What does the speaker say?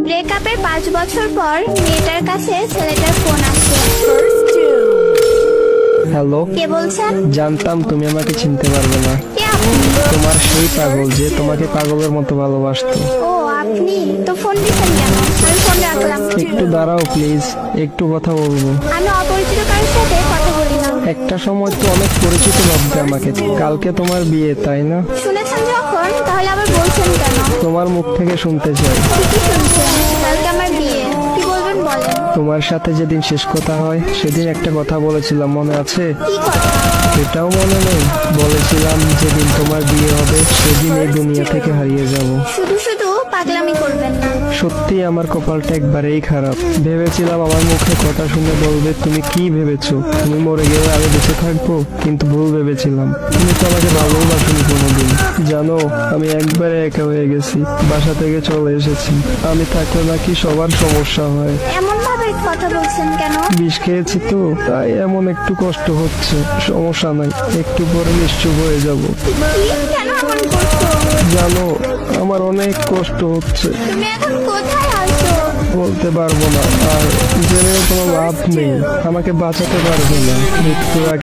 ব্রেকআপের 5 বছর পর মেয়েটার কাছে ছেলেটার ফোন আসে। হ্যালো, কে বলছেন? জানতাম তুমি আমাকে চিনতে পারবে না। কে আপনি? তোমার সেই পাগল যে তোমাকে পাগলের মতো ভালোবাসতো। ও আপনি তো ফোন দিচ্ছেন কেন? আমি ফোন রাখলাম। একটু দাঁড়াও প্লিজ, একটু কথা বলবো। আমি অপরিচিত কারোর সাথে কথা বলি না। একটা সময় তো অনেক পরিচিত ভাবতে আমাকে। কালকে তোমার বিয়ে, তাই না? শুনেছেন যখন, তাহলে আবার বলছেন কেন? তোমার মুখ থেকে শুনতে চাই। ঠিকই শুনছেন, কালকে আমার বিয়ে। কি বলবেন বলেন। তোমার সাথে যেদিন শেষ কথা হয় সেদিন একটা কথা বলেছিলাম, মনে আছে? কি কথা? এটাও মনে নেই? বলেছিলাম যেদিন তোমার বিয়ে হবে সেদিন এই দুনিয়া থেকে হারিয়ে যাব। শুধু শুধু পাগলামি করবেন না। সত্যি আমার কপালটা একবারেই খারাপ। ভেবেছিলাম আমার মুখে কথা শুনে বলবে তুমি কি ভেবেছো, তুমি মরে গেলে আমি বেঁচে থাকবো, কিন্তু ভুল ভেবেছিলাম। তুমি তো আমাকে ভালোবাসোনি কোনোদিন। জানো, আমি একবারে একা হয়ে গেছি, বাসা থেকে চলে এসেছি। আমি থাকলে নাকি সবার সমস্যা হয়। এমন ভাবে কথা বলছেন কেন? বিষ খেয়েছি তো, তাই এমন একটু কষ্ট হচ্ছে। সমস্যা নাই, একটু পরে নিশ্চুপ হয়ে যাব। কি? কেন এমন করছো? জানো, আমার অনেক কষ্ট হচ্ছে, তুমি এখন কোথায় আছো? বলতে পারবো না। আর জেনে কোনো লাভ নেই, আমাকে বাঁচাতে পারবে না। মৃত্যুর আগে